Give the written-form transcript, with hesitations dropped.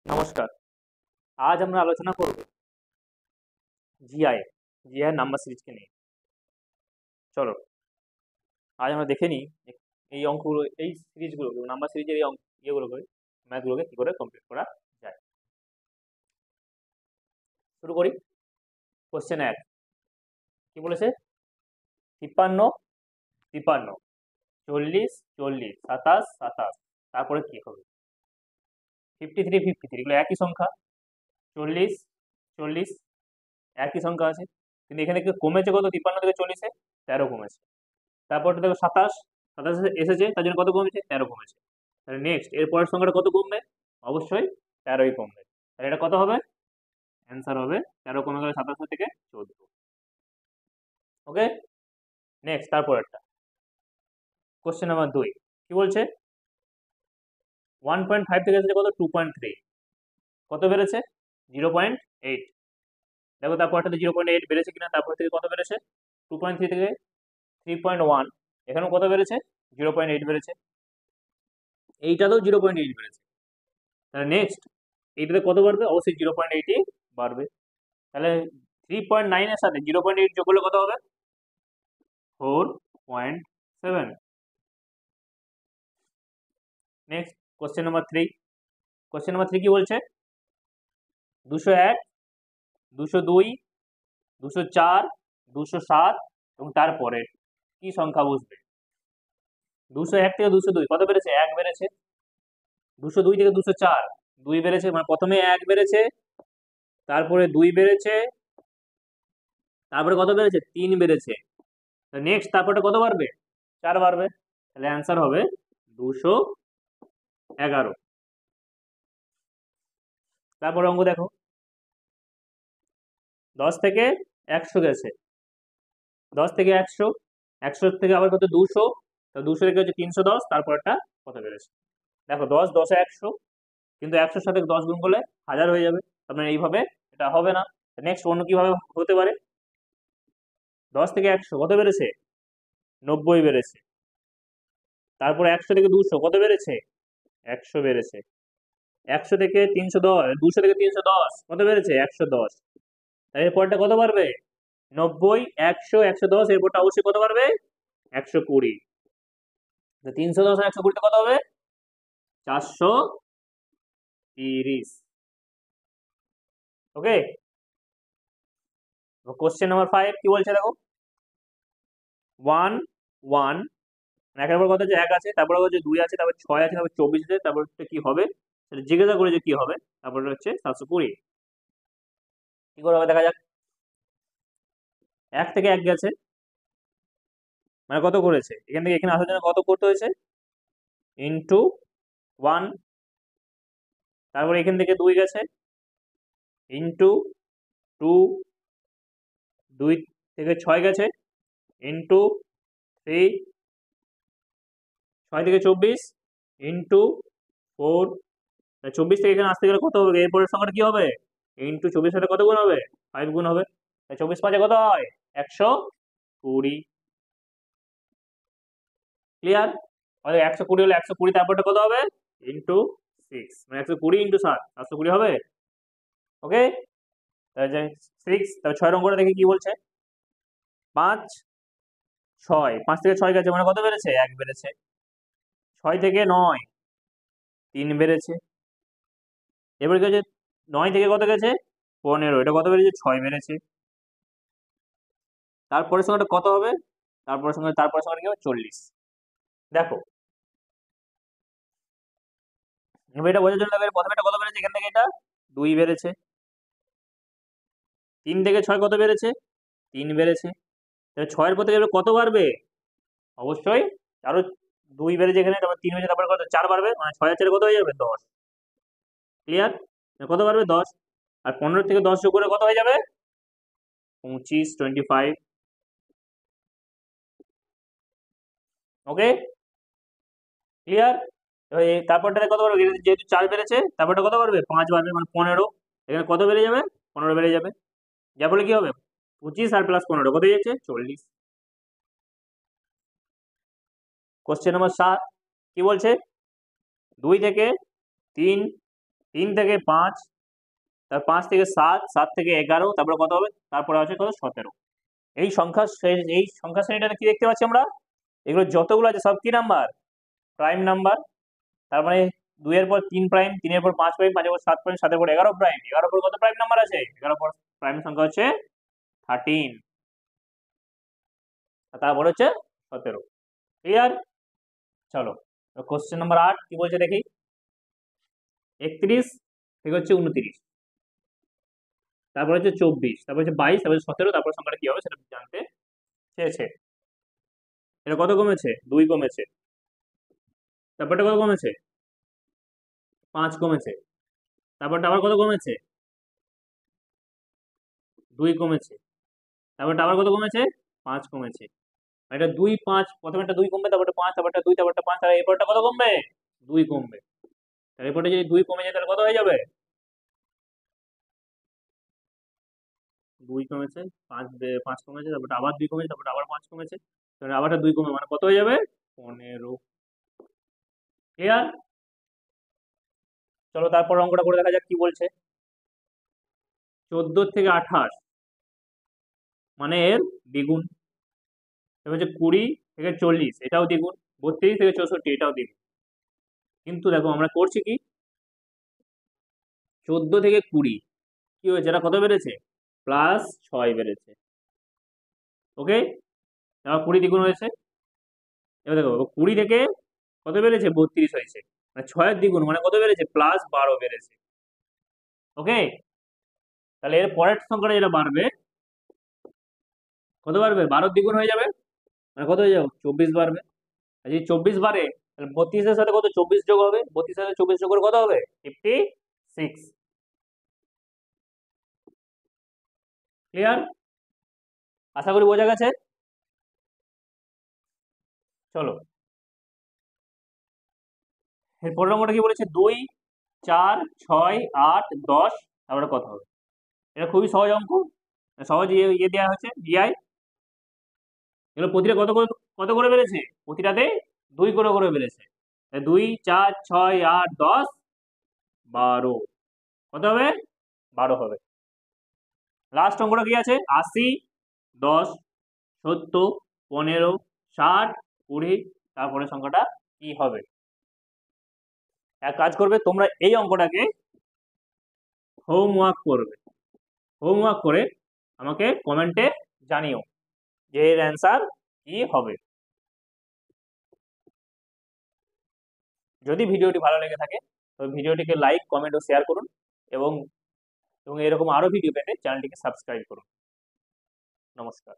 নমস্কার। আজ আমরা আলোচনা করব জিআই নাম্বার সিরিজকে নিয়ে। চলো আজ আমরা দেখে নিই এই অঙ্কগুলো, এই সিরিজগুলো, নাম্বার সিরিজের এই ইয়েগুলোকে, ম্যাথগুলোকে কি করে কমপ্লিট করা যায়। শুরু করি। কোশ্চেন 1 কি বলেছে? 53 53 40 40 27 27, তারপরে কি হবে? 53 53 এগুলো একই সংখ্যা। 40 40 একই সংখ্যা আছে, কিন্তু এখানে কি কমেছে কত? 53 থেকে 40-এ 13 কমেছে। তারপরটা দেখো 27 27 এসেছে, তার জন্য কত কমেছে? 13 কমেছে। তাহলে নেক্সট এর পরের সংখ্যাটা কত কমবে? অবশ্যই 13ই কমবে। তাহলে এটা কত হবে? অ্যান্সার হবে 13 কমে গেলে 27 থেকে 14। ওকে, নেক্সট তারপরেরটা। কোশ্চেন নাম্বার 2 কি বলছে? 1.5 থেকে এসেছে কত? 2.3। কত বেড়েছে? 0.8। দেখো তারপরটাতে 0.8 বেড়েছে কিনা, তারপর থেকে কত বেড়েছে? 2.3 থেকে 3.1। এখানেও কত বেড়েছে? 0.8 বেড়েছে। এইটাতেও 0.8 বেড়েছে। তাহলে নেক্সট এইটাতে কত বাড়বে? অবশ্যই 0.8ই বাড়বে। তাহলে 3.9 এর সাথে 0.8 যোগ করলে কত হবে? 4.7। Next question number 3। Question number 3 কি বলছে? 201 202 204 207 এবং তারপরে কি সংখ্যা বসবে? 201 থেকে 202 কত বেড়েছে? 1 বেড়েছে। 202 থেকে 204 2 বেড়েছে, মানে প্রথমে 1 বেড়েছে, তারপরে 2 বেড়েছে, তারপরে কত বেড়েছে? 3 বেড়েছে। নেক্সট তারপরটা কত বাড়বে? 4 বাড়বে। তাহলে অ্যান্সার হবে 211। তারপরে অঙ্ক দেখো, 10 থেকে 100 গেছে। 10 থেকে 100, 100 থেকে আবার কত? 200, 200 থেকে হচ্ছে 310, তারপরটা কত বেড়েছে? দেখো 10 10 100, কিন্তু 100-র সাথে 10 গুণ করলে 1000 হয়ে যাবে। তার মানে এইভাবে এটা হবে না। নেক্সট অন্য কিভাবে হতে পারে? 10 থেকে 100 কত বেড়েছে? 90 বেড়েছে। তারপরে 100 থেকে 200 কত বেড়েছে? 100 বেড়েছে। 100 থেকে 310, 200 থেকে 310 কত বেড়েছে? 110। এরপরটা কত বাড়বে? 90 100 110, এরপরটা অবশ্যই কত বাড়বে? 120। 310 আর 120 কত হবে? 430। ওকে, কোশ্চেন নাম্বার 5 কি বলছে দেখো? 1 1 একের পর কত আছে? 1 আছে, তারপরে হচ্ছে 2 আছে, তারপর 6 আছে, তারপর 24 আছে, তারপর কি হবে সেটা জিজ্ঞাসা করে যে কি হবে। তারপরে হচ্ছে 720। কি করে হবে দেখা যাক। 1 থেকে 1 গেছে, মানে কত করেছে? এখান থেকে এখানে আসার জন্য কত করতে হয়েছে? ইন্টু 1। তারপরে এখান থেকে 2 গেছে, ইন্টু 2। 2 থেকে 6 গেছে, ইন্টু 3। 6 থেকে 24, ইন্টু 4। 24 থেকে এখানে আসতে গেলে কত হবে? এরপরের সংখ্যাটা কি হবে? ইন্টু 24 সাথে কত গুণ হবে? 5 গুণ হবে। 24 5 কত হয়? 120। ক্লিয়ার? 120 হলে 120, তারপরটা কত হবে? ইন্টু 6, মানে 120 ইন্টু 7 720 হবে। ওকে, তাহলে 6, তাহলে 6 নম্বরে দেখি কি বলছে। 5 6, 5 থেকে 6 গেছে, মানে কত বেড়েছে? 1 বেড়েছে। 6 থেকে 9 3 বেড়েছে। এবার কি হচ্ছে? 9 থেকে কত গেছে? 15, এটা কত বেড়েছে? 6 বেড়েছে। তারপরের সংখ্যাটা কত হবে? তারপরের সংখ্যাটা কি হবে? 40। দেখো এবার এটা বোঝার জন্য দেখো, প্রথমে এটা কত বেড়েছে? এখান থেকে এটা 2 বেড়েছে। 3 থেকে 6 কত বেড়েছে? 3 বেড়েছে। তাহলে 6 এর পর থেকে এবার কত বাড়বে? অবশ্যই আরো 2 বেড়েছে এখানে, তারপর 3 বেড়েছে, তারপর কত? 4 বাড়বে, মানে 6 আর 4 কত হয়ে যাবে? 10। ক্লিয়ার? কত বাড়বে? 10। আর 15 থেকে 10 যোগ করে কত হয়ে যাবে? 25 25। ওকে, ক্লিয়ার? তারপরটা কত বাড়বে? যেহেতু 4 বেড়েছে, তারপরটা কত বাড়বে? 5 বাড়বে, মানে 15। এখানে কত বেড়ে যাবে? 15 বেড়ে যাবে। যার ফলে কি হবে? 25 আর প্লাস 15 কত হয়ে যাচ্ছে? 40। কোশ্চেন নাম্বার 7 কি বলছে? 2 থেকে 3 3 থেকে 5, তারপর 5 থেকে 7, 7 থেকে 11, তারপরে কত হবে? তারপরে আছে কত? 17। এই সংখ্যা শ্রেণীটাতে কি দেখতে পাচ্ছি আমরা? এগুলো যতগুলো আছে সব কি নাম্বার? Prime number. তার মানে 2 এর পর 3 প্রাইম, 3 এর পর 5 প্রাইম, 5 এর পর 7 প্রাইম, 7 এর পর 11 প্রাইম। 11 পর কত প্রাইম নাম্বার আছে? 11 পর প্রাইম সংখ্যা হচ্ছে 13, আর তারপর হচ্ছে 17। ক্লিয়ার? চলো কোশ্চেন নাম্বার 8 কি বলছে দেখি। 31 থেকে হচ্ছে 29, তারপর হচ্ছে 24, তারপর হচ্ছে 22, তারপর 17, তারপর সংখ্যাটা কি হবে সেটা জানতে চেয়েছে। এটা কত কমেছে? 2 কমেছে। তারপরটা কত কমেছে? 5 কমেছে। তারপরটা আবার কত কমেছে? 2 কমেছে। তারপরটা আবার কত কমেছে? 5 কমেছে। এটা 2 5, প্রথমে একটা 2 কমবে, তারপরটা 5, তারপরটা 2, তারপরটা 5, তাহলে এরপরটা কত কমবে? 2 কমবে। তাহলে এরপরটা যদি 2 কমে যায় তাহলে কত হয়ে যাবে? 2 কমেছে, 5 কমেছে, তারপরটা আবার 2 কমেছে, তারপরটা আবার 5 কমেছে, তাহলে আবারটা 2 কমে মানে কত হয়ে যাবে? 15। ক্লিয়ার? চলো তারপর অঙ্কটা করে দেখা যাক কি বলছে। 14 থেকে 28 মানে এর দ্বিগুণ। এবার হচ্ছে 20 থেকে 40 এটাও দ্বিগুণ, 32 থেকে 64 এটাও দ্বিগুণ। কিন্তু দেখো আমরা করছি কি, 14 থেকে 20 কি হয়েছে? এটা কত বেড়েছে? +6 বেড়েছে। ওকে, এবার 20 দ্বিগুণ হয়েছে। এবার দেখো 20 থেকে কত বেড়েছে? 32 হয়েছে, মানে 6 এর দ্বিগুণ মানে কত বেড়েছে? +12 বেড়েছে। ওকে, তাহলে এর পরের সংখ্যাটা যেটা বাড়বে, কত বাড়বে? 12 দ্বিগুণ হয়ে যাবে, মানে কত হয়ে যাবে? 24 বাড়বে। আর যদি 24 বাড়ে তাহলে 32 এর সাথে কত? 24 যোগ হবে, 32 এর সাথে 24 যোগ করে কত হবে? 56। ক্লিয়ার? আশা করি বোঝা গেছে। চলো এর পরের অঙ্কটা কি বলেছে? 2 4 6 8 10, তারপরে কত হবে? এটা খুবই সহজ অঙ্ক, সহজ ইয়ে দেওয়া হয়েছে ডিআই। এগুলো প্রতিটা কত করে বেড়েছে? প্রতিটাতে 2 করে করে বেড়েছে। 2 4 6 8 10 12, কত হবে? 12 হবে। লাস্ট অঙ্কটা কি আছে? 80 10 70 15 60 20, তারপরে সংখ্যাটা কি হবে? এক কাজ করবে, তোমরা এই অঙ্কটাকে হোমওয়ার্ক করবে। হোমওয়ার্ক করে আমাকে কমেন্টে জানিও যে এর অ্যান্সার কি হবে। যদি ভিডিওটি ভালো লেগে থাকে তবে ভিডিওটিকে লাইক কমেন্ট ও শেয়ার করুন, এবং এবং এরকম আরো ভিডিও পেতে চ্যানেলটিকে সাবস্ক্রাইব করুন। নমস্কার।